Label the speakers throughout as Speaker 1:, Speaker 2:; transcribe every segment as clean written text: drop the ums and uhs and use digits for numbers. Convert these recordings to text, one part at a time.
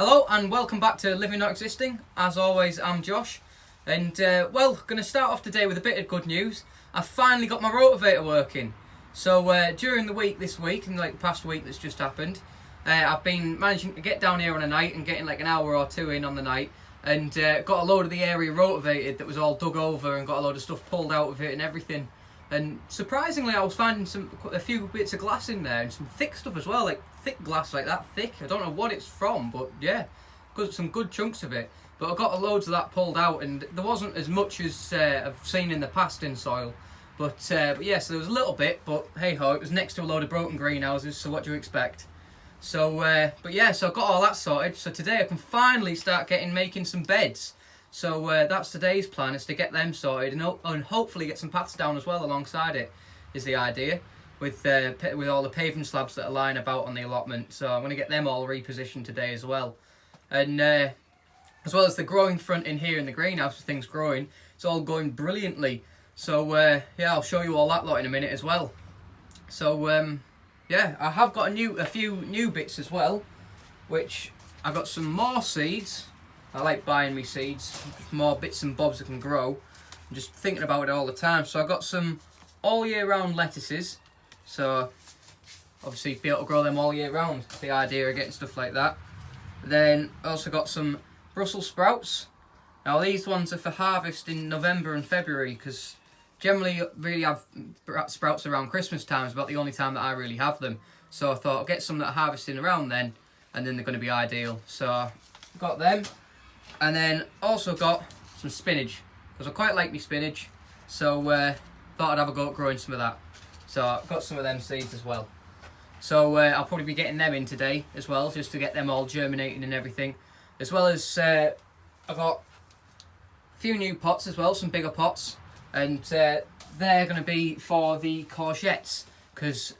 Speaker 1: Hello and welcome back to Living Not Existing. As always, I'm Josh, and going to start off today with a bit of good news. I finally got my rotivator working. So during the week this week, and like the past week that's just happened, I've been managing to get down here on a night and getting like an hour or two in on the night, and got a load of the area rotivated that was all dug over and got a load of stuff pulled out of it and everything. And surprisingly, I was finding a few bits of glass in there and some thick stuff as well, like thick glass, like that thick. I don't know what it's from, but yeah, some good chunks of it. But I got loads of that pulled out, and there wasn't as much as I've seen in the past in soil. But yeah, so there was a little bit, but hey ho, it was next to a load of broken greenhouses, so what do you expect? So, but yeah, so I got all that sorted. So today I can finally start making some beds. So that's today's plan, is to get them sorted and hopefully get some paths down as well alongside it, is the idea, with all the paving slabs that are lying about on the allotment. So I'm going to get them all repositioned today as well. And as well as the growing front in here in the greenhouse, with things growing, it's all going brilliantly. So yeah, I'll show you all that lot in a minute as well. So yeah, I have got a few new bits as well, which I got some more seeds. I like buying me seeds, more bits and bobs that can grow. I'm just thinking about it all the time. So I got some all year round lettuces. So obviously be able to grow them all year round. The idea of getting stuff like that. Then I also got some Brussels sprouts. Now these ones are for harvest in November and February, because generally really have sprouts around Christmas time. It's about the only time that I really have them. So I thought I'll get some that are harvesting around then, and then they're going to be ideal. So I got them. And then also got some spinach, because I quite like my spinach, so thought I'd have a go at growing some of that. So I've got some of them seeds as well. So I'll probably be getting them in today as well, just to get them all germinating and everything. As well as I've got a few new pots as well, some bigger pots, and they're going to be for the courgettes, because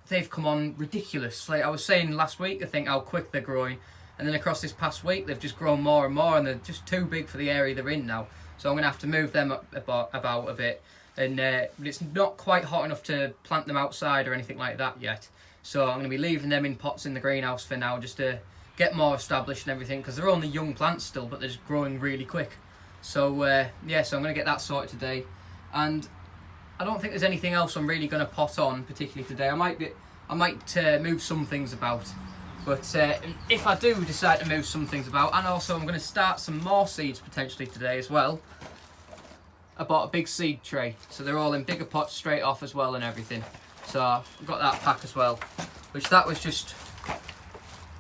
Speaker 1: they've come on ridiculous. Like I was saying last week, I think how quick they're growing. And then across this past week, they've just grown more and more, and they're just too big for the area they're in now. So I'm going to have to move them about a bit. And but it's not quite hot enough to plant them outside or anything like that yet. So I'm going to be leaving them in pots in the greenhouse for now, just to get more established and everything, because they're only young plants still, but they're just growing really quick. So yeah, so I'm going to get that sorted today. And I don't think there's anything else I'm really going to pot on particularly today. I might move some things about. But if I do decide to move some things about, and also I'm going to start some more seeds potentially today as well. I bought a big seed tray, so they're all in bigger pots straight off as well and everything. So I've got that pack as well, which that was just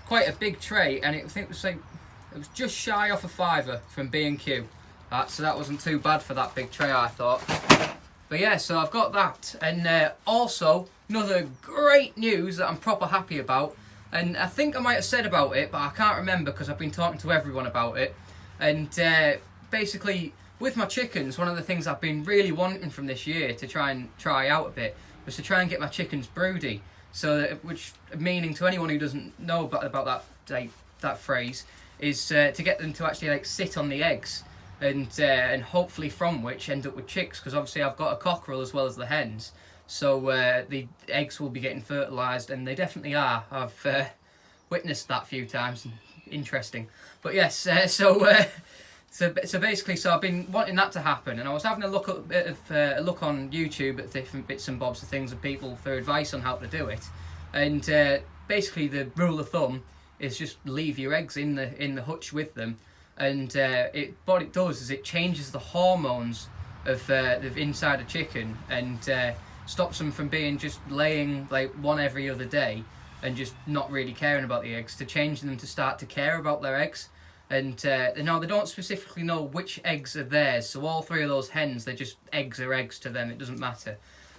Speaker 1: quite a big tray, and I think it was just shy off a £5 from B&Q. So that wasn't too bad for that big tray, I thought. But yeah, so I've got that, and also another great news that I'm proper happy about. And I think I might have said about it, but I can't remember because I've been talking to everyone about it. And basically, with my chickens, one of the things I've been really wanting from this year to try out a bit was to try and get my chickens broody. So, which meaning to anyone who doesn't know about that phrase is to get them to actually sit on the eggs, and hopefully from which end up with chicks. Because obviously I've got a cockerel as well as the hens. So the eggs will be getting fertilised, and they definitely are. I've witnessed that a few times. Interesting, but yes. So basically, I've been wanting that to happen, and I was having a look on YouTube at different bits and bobs of things and people for advice on how to do it. And basically, the rule of thumb is just leave your eggs in the hutch with them, and what it does is it changes the hormones of the inside a chicken, and stops them from being just laying like one every other day and just not really caring about the eggs, to changing them to start to care about their eggs. And no, they don't specifically know which eggs are theirs, so all three of those hens, they're just eggs are eggs to them, it doesn't matter.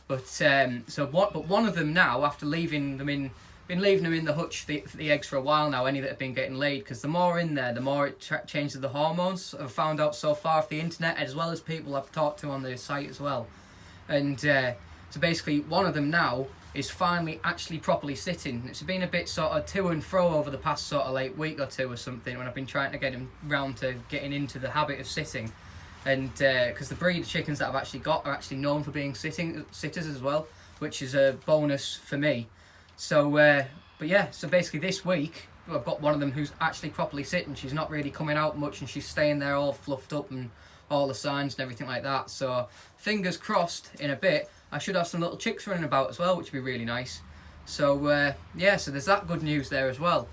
Speaker 1: But but one of them now, after leaving them in the hutch, the eggs for a while now, any that have been getting laid, because the more in there, the more it changes the hormones. I've found out so far off the internet, as well as people I've talked to on the site as well. And so basically, one of them now is finally actually properly sitting. It's been a bit sort of to and fro over the past sort of week or two or something, when I've been trying to get him round to getting into the habit of sitting. And because the breed of chickens that I've actually got are actually known for being sitters as well, which is a bonus for me. So but yeah, so basically this week I've got one of them who's actually properly sitting. She's not really coming out much, and she's staying there all fluffed up and all the signs and everything like that. So fingers crossed, in a bit I should have some little chicks running about as well, which would be really nice. So yeah, so there's that good news there as well.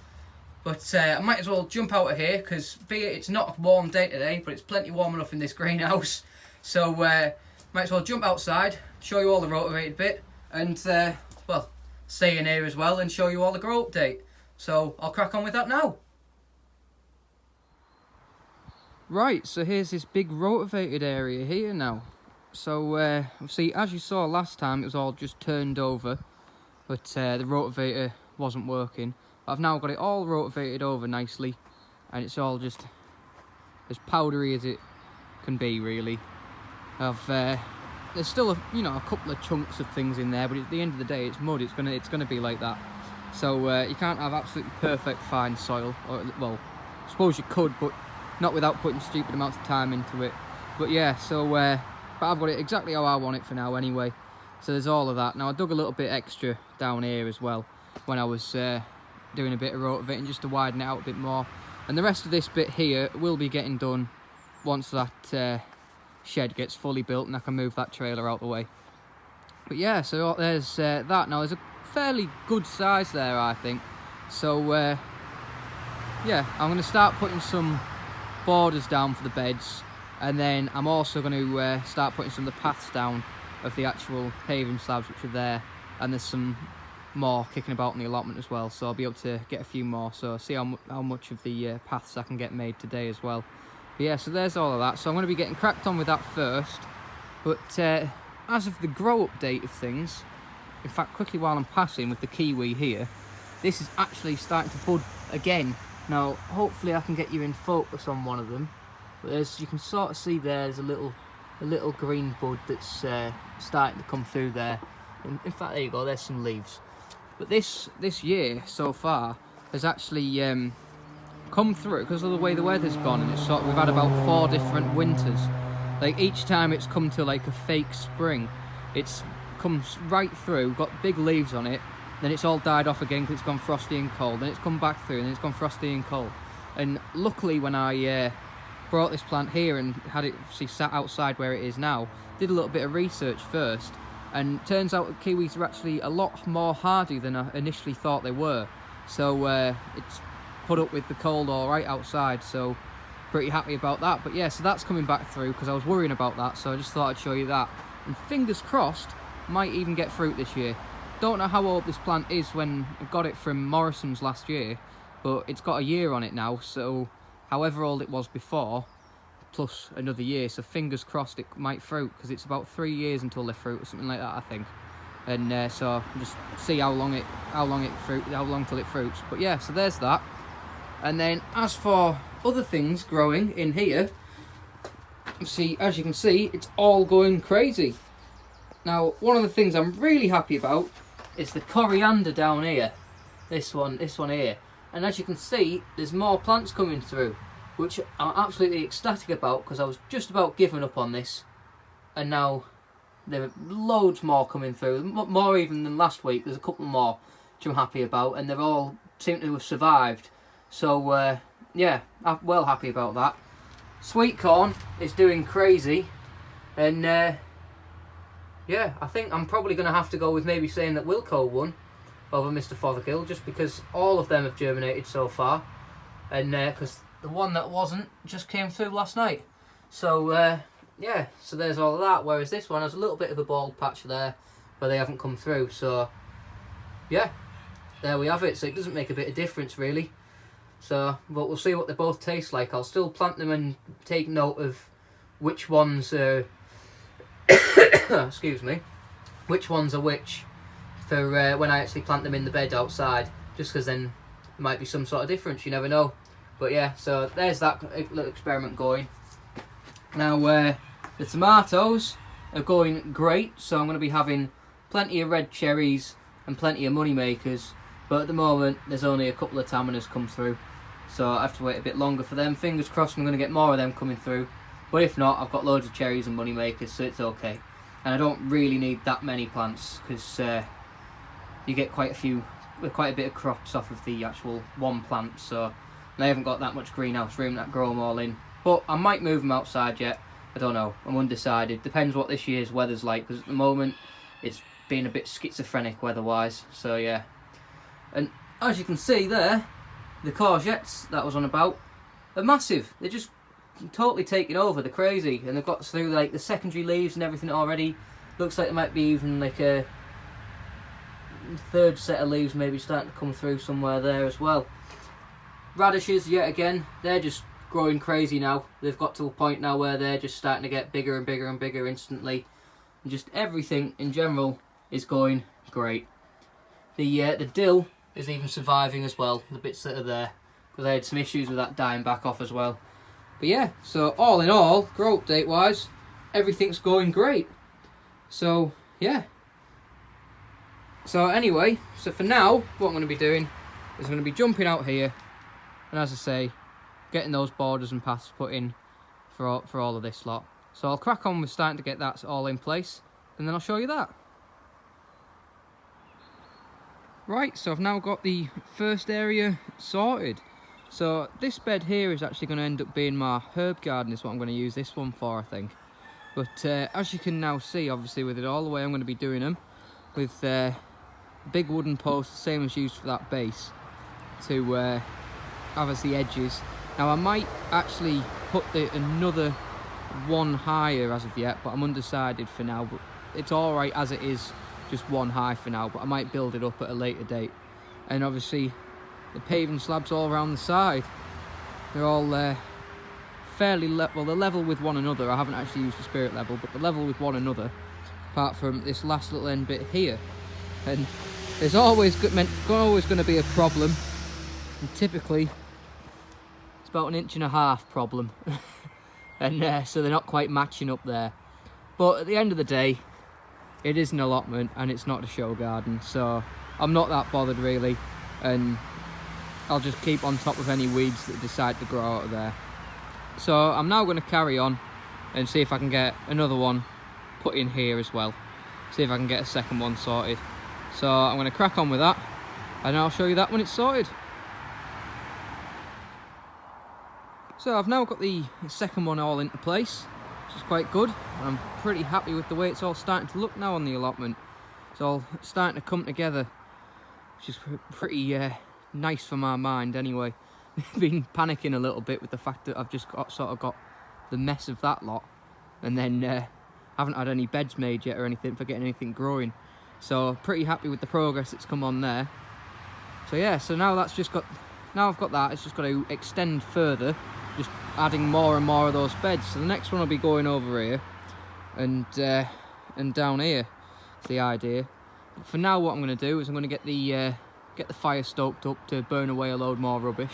Speaker 1: But I might as well jump out of here, because be it it's not a warm day today, but it's plenty warm enough in this greenhouse. So might as well jump outside, show you all the rotivated bit, and well, stay in here as well and show you all the grow update. So I'll crack on with that now. Right, so here's this big rotivated area here now. So see, as you saw last time, it was all just turned over, but the rotavator wasn't working. I've now got it all rotavated over nicely, and it's all just as powdery as it can be, really. There's still a couple of chunks of things in there, but at the end of the day, it's mud. It's gonna be like that. So you can't have absolutely perfect fine soil. Or, well, I suppose you could, but not without putting stupid amounts of time into it. But yeah, so but I've got it exactly how I want it for now, anyway. So there's all of that. Now I dug a little bit extra down here as well when I was doing a bit of rotavating, just to widen it out a bit more. And the rest of this bit here will be getting done once that shed gets fully built and I can move that trailer out the way. But yeah, so there's that. Now there's a fairly good size there, I think. So yeah, I'm going to start putting some borders down for the beds, and then I'm also going to start putting some of the paths down of the actual paving slabs which are there, and there's some more kicking about in the allotment as well, so I'll be able to get a few more, so see how much of the paths I can get made today as well. But yeah, so there's all of that. So I'm going to be getting cracked on with that first. But as of the grow update of things, in fact, quickly while I'm passing with the kiwi here, this is actually starting to bud again. Now hopefully I can get you in focus on one of them, but as you can sort of see, there's a little green bud that's starting to come through there. In fact, there you go, there's some leaves. But this year so far has actually come through because of the way the weather's gone, and it's we've had about 4 different winters. Like each time it's come to like a fake spring, it's comes right through, got big leaves on it, then it's all died off again because it's gone frosty and cold, then it's come back through and then it's gone frosty and cold. And luckily when I brought this plant here and had it sat outside where it is now, did a little bit of research first, and turns out that kiwis are actually a lot more hardy than I initially thought they were. So it's put up with the cold all right outside, so pretty happy about that. But yeah, so that's coming back through because I was worrying about that, so I just thought I'd show you that. And fingers crossed, might even get fruit this year. Don't know how old this plant is when I got it from Morrison's last year, but it's got a year on it now, so however old it was before, plus another year, so fingers crossed it might fruit, because it's about 3 years until they fruit or something like that, I think. And so just see how long till it fruits. But yeah, so there's that. And then as for other things growing in here, see, as you can see, it's all going crazy. Now one of the things I'm really happy about is the coriander down here, this one here, and as you can see, there's more plants coming through, which I'm absolutely ecstatic about, because I was just about giving up on this, and now there are loads more coming through, more even than last week. There's a couple more which I'm happy about, and they're all seem to have survived. So yeah, I'm well happy about that. Sweet corn is doing crazy, and yeah, I think I'm probably going to have to go with maybe saying that Wilco won over Mr. Fothergill, just because all of them have germinated so far, and because the one that wasn't just came through last night. So yeah, so there's all of that, whereas this one has a little bit of a bald patch there where they haven't come through. So yeah, there we have it. So it doesn't make a bit of difference really. So, but we'll see what they both taste like. I'll still plant them and take note of which ones are excuse me, which ones are which for when I actually plant them in the bed outside, just because then there might be some sort of difference, you never know. But yeah, so there's that little experiment going. Now the tomatoes are going great, so I'm going to be having plenty of red cherries and plenty of money makers, but at the moment there's only a couple of tamanas come through, so I have to wait a bit longer for them. Fingers crossed I'm going to get more of them coming through, but if not, I've got loads of cherries and money makers, so it's okay. And I don't really need that many plants, because you get quite a few with quite a bit of crops off of the actual one plant, so they haven't got that much greenhouse room that grow them all in. But I might move them outside yet. I don't know. I'm undecided. Depends what this year's weather's like, because at the moment it's been a bit schizophrenic weather-wise. So yeah. And as you can see there, the courgettes that I was on about are massive. They're just totally taking over. They're crazy, and they've got through like the secondary leaves and everything already. Looks like there might be even like a third set of leaves maybe starting to come through somewhere there as well. Radishes, yet again, they're just growing crazy now. They've got to a point now where they're just starting to get bigger and bigger and bigger instantly. And just everything in general is going great. The dill is even surviving as well, the bits that are there, because I had some issues with that dying back off as well. But yeah, so all in all, grow update wise, everything's going great. So yeah. So anyway, so for now, what I'm going to be doing is I'm going to be jumping out here, and as I say, getting those borders and paths put in for all of this lot. So I'll crack on with starting to get that all in place, and then I'll show you that. Right, so I've now got the first area sorted. So this bed here is actually going to end up being my herb garden, is what I'm going to use this one for, I think. But as you can now see, obviously with it all the way, I'm going to be doing them with big wooden posts, same as used for that base, to have as the edges. Now I might actually put another one higher as of yet, but I'm undecided for now. But it's all right as it is, just one high for now, but I might build it up at a later date. And obviously the paving slabs all around the side, they're all fairly level. They're level with one another. I haven't actually used the spirit level, but they're level with one another, apart from this last little end bit here. And there's always going to be a problem, and typically it's about 1.5 inches problem. And so they're not quite matching up there. But at the end of the day, it is an allotment and it's not a show garden, so I'm not that bothered really, and I'll just keep on top of any weeds that decide to grow out of there. So I'm now going to carry on and see if I can get another one put in here as well. See if I can get a second one sorted. So I'm going to crack on with that, and I'll show you that when it's sorted. So I've now got the second one all into place, which is quite good, and I'm pretty happy with the way it's all starting to look now on the allotment. It's all starting to come together, which is pretty nice for my mind anyway. I've been panicking a little bit with the fact that I've just sort of got the mess of that lot, and then haven't had any beds made yet or anything for getting anything growing. So pretty happy with the progress that's come on there. So yeah, so now I've got that, it's just got to extend further, just adding more and more of those beds. So the next one will be going over here and down here, is the idea. But for now what I'm going to do is I'm going to get the fire stoked up to burn away a load more rubbish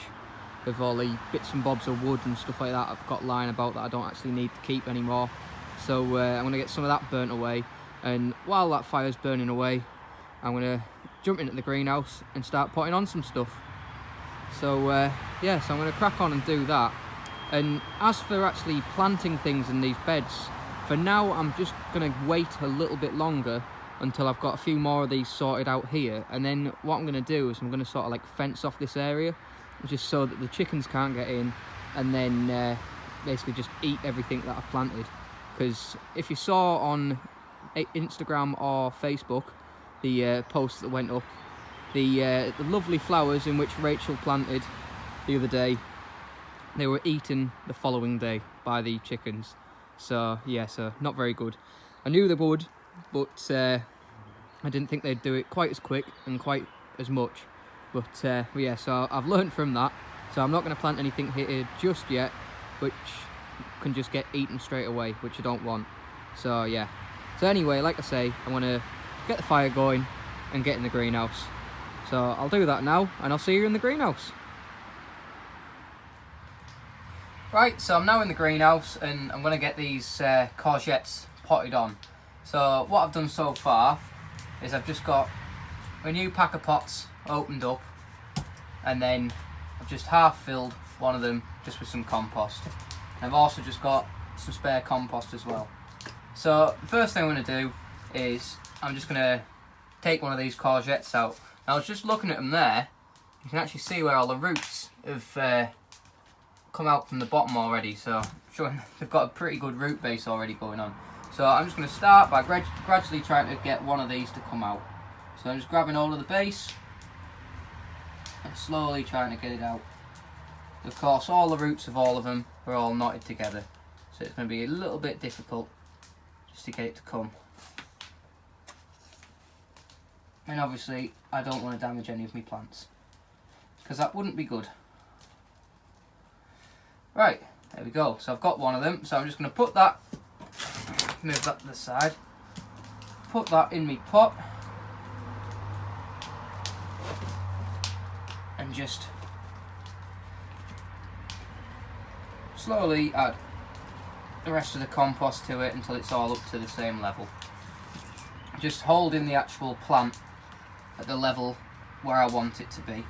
Speaker 1: with all the bits and bobs of wood and stuff like that I've got lying about that I don't actually need to keep anymore. So I'm going to get some of that burnt away, and while that fire's burning away, I'm going to jump into the greenhouse and start putting on some stuff. So yeah, so I'm going to crack on and do that. And as for actually planting things in these beds, for now I'm just going to wait a little bit longer until I've got a few more of these sorted out here, and then what I'm going to do is I'm going to sort of like fence off this area just so that the chickens can't get in, and then basically just eat everything that I've planted. Because if you saw on Instagram or Facebook the post that went up, the lovely flowers in which Rachel planted the other day, they were eaten the following day by the chickens. So yeah, so not very good. I knew they would, but I didn't think they'd do it quite as quick and quite as much. But yeah, so I've learned from that. So I'm not going to plant anything here just yet, which can just get eaten straight away, which I don't want. So yeah. So anyway, like I say, I want to get the fire going and get in the greenhouse. So I'll do that now, and I'll see you in the greenhouse. Right, so I'm now in the greenhouse, and I'm going to get these courgettes potted on. So what I've done so far is I've just got a new pack of pots opened up, and then I've just half filled one of them just with some compost. And I've also just got some spare compost as well. So the first thing I'm going to do is I'm just going to take one of these courgettes out. I was just looking at them there. You can actually see where all the roots have come out from the bottom already, so showing they've got a pretty good root base already going on. So I'm just going to start by gradually trying to get one of these to come out. So I'm just grabbing hold of the base and slowly trying to get it out. Of course, all the roots of all of them are all knotted together, so it's going to be a little bit difficult just to get it to come. And obviously I don't want to damage any of my plants, because that wouldn't be good. Right, there we go. So I've got one of them, so I'm just going to put that, move that to the side, put that in my pot, and just slowly add the rest of the compost to it until it's all up to the same level. Just holding the actual plant at the level where I want it to be.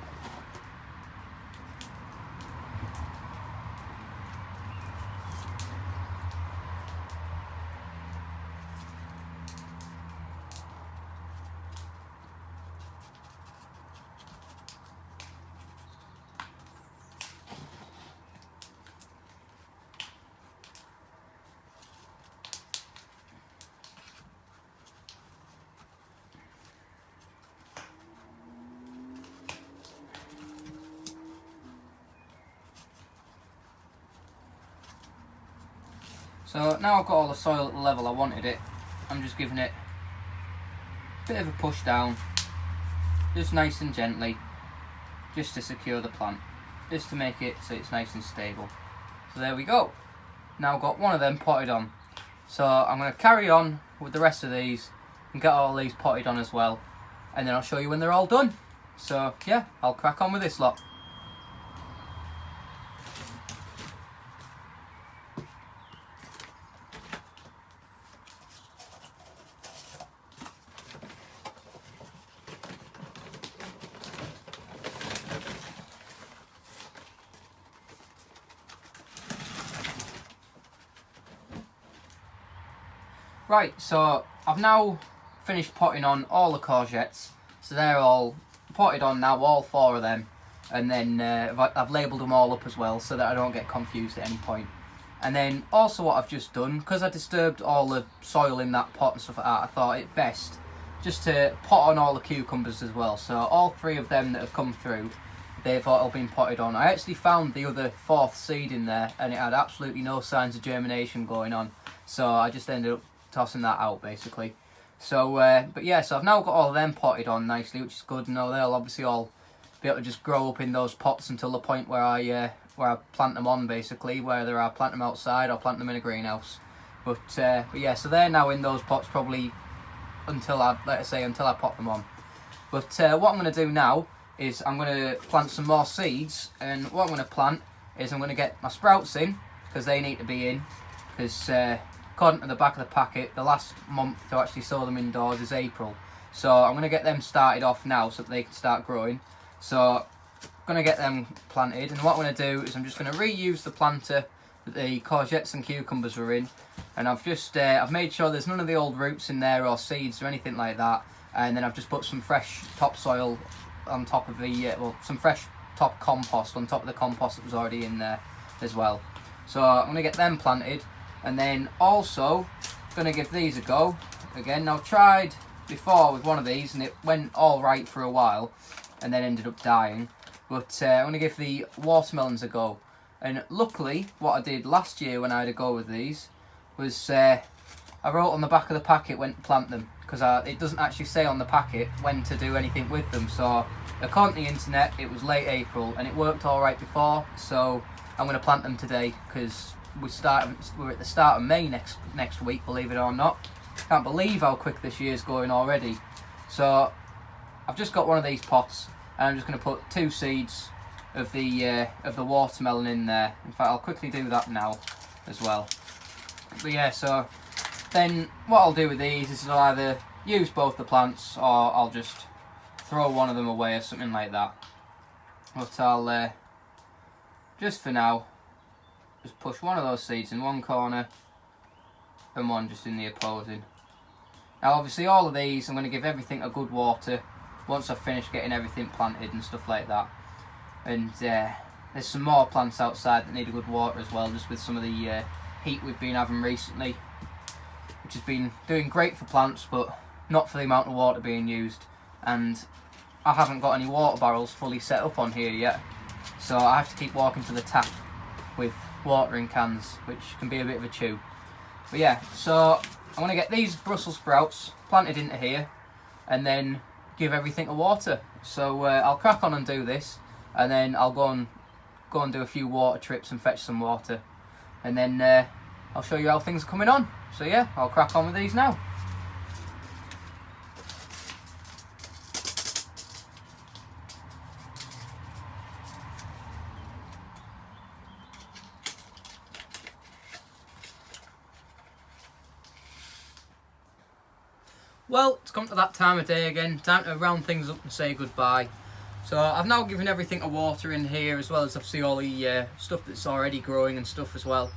Speaker 1: So now I've got all the soil at the level I wanted it, I'm just giving it a bit of a push down, just nice and gently, just to secure the plant, just to make it so it's nice and stable. So there we go. Now I've got one of them potted on. So I'm going to carry on with the rest of these and get all these potted on as well, and then I'll show you when they're all done. So yeah, I'll crack on with this lot. Right, so I've now finished potting on all the courgettes, so they're all potted on now, all 4 of them, and then I've labelled them all up as well so that I don't get confused at any point. And then also what I've just done, because I disturbed all the soil in that pot and stuff like that, I thought it best just to pot on all the cucumbers as well. So all 3 of them that have come through, they've all been potted on. I actually found the other 4th seed in there and it had absolutely no signs of germination going on, so I just ended up tossing that out basically. So but yeah, so I've now got all of them potted on nicely, which is good. Now they'll obviously all be able to just grow up in those pots until the point where I plant them on, basically, whether I plant them outside or plant them in a greenhouse. But yeah, so they're now in those pots probably until I pop them on. But what I'm going to do now is I'm going to plant some more seeds, and what I'm going to plant is I'm going to get my sprouts in, because they need to be in, because according to the back of the packet, the last month to actually sow them indoors is April. So I'm going to get them started off now so that they can start growing. So I'm going to get them planted, and what I'm going to do is I'm just going to reuse the planter that the courgettes and cucumbers were in, and I've just I've made sure there's none of the old roots in there or seeds or anything like that, and then I've just put some fresh topsoil on top of the some fresh top compost on top of the compost that was already in there as well. So I'm going to get them planted. And then also going to give these a go again. Now, I've tried before with one of these and it went all right for a while and then ended up dying, but I'm going to give the watermelons a go. And luckily what I did last year when I had a go with these was I wrote on the back of the packet when to plant them, because it doesn't actually say on the packet when to do anything with them. So according to the internet it was late April and it worked all right before, so I'm going to plant them today, because we're at the start of May next week, believe it or not. Can't believe how quick this year's going already. So I've just got one of these pots and I'm just going to put 2 seeds of the watermelon in there. In fact, I'll quickly do that now as well. But yeah, so then what I'll do with these is I'll either use both the plants or I'll just throw one of them away or something like that. But I'll just for now just push one of those seeds in one corner and one just in the opposing. Now obviously all of these I'm going to give everything a good water once I've finished getting everything planted and stuff like that. And there's some more plants outside that need a good water as well, just with some of the heat we've been having recently, which has been doing great for plants, but not for the amount of water being used. And I haven't got any water barrels fully set up on here yet, so I have to keep walking to the tap with watering cans, which can be a bit of a chew. But yeah, so I'm going to get these Brussels sprouts planted into here and then give everything a water. So I'll crack on and do this, and then I'll go and do a few water trips and fetch some water, and then I'll show you how things are coming on. So yeah, I'll crack on with these now. Well, it's come to that time of day again, time to round things up and say goodbye. So I've now given everything a water in here, as well as obviously all the stuff that's already growing and stuff as well.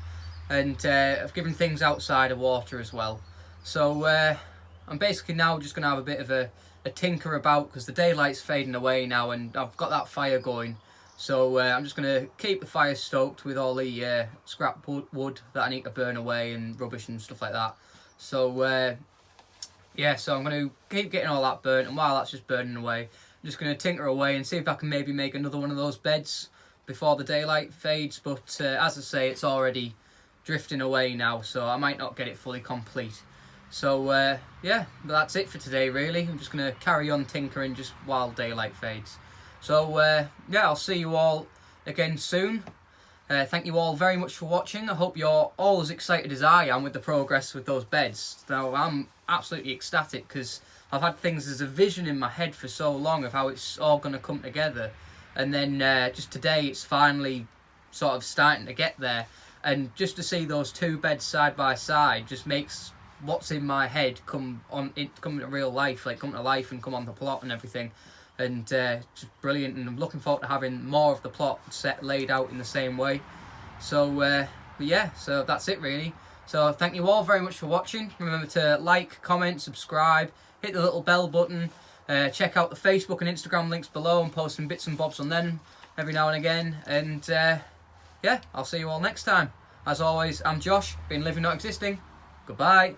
Speaker 1: And I've given things outside a water as well. So I'm basically now just going to have a bit of a tinker about, because the daylight's fading away now and I've got that fire going. So I'm just going to keep the fire stoked with all the scrap wood that I need to burn away and rubbish and stuff like that. So yeah, so I'm going to keep getting all that burnt, and while that's just burning away, I'm just going to tinker away and see if I can maybe make another one of those beds before the daylight fades. But as I say, it's already drifting away now, so I might not get it fully complete. So yeah, but that's it for today really. I'm just going to carry on tinkering just while daylight fades. So yeah, I'll see you all again soon. Thank you all very much for watching. I hope you're all as excited as I am with the progress with those beds. Now, I'm absolutely ecstatic because I've had things as a vision in my head for so long of how it's all going to come together. And then just today it's finally sort of starting to get there. And just to see those two beds side by side just makes what's in my head come to real life, like come to life and come on the plot and everything. And just brilliant, and I'm looking forward to having more of the plot set laid out in the same way. So but yeah, so that's it really. So thank you all very much for watching. Remember to like, comment, subscribe, hit the little bell button, check out the Facebook and Instagram links below. I'm posting bits and bobs on them every now and again. And yeah, I'll see you all next time. As always, I'm Josh, been living not existing. Goodbye.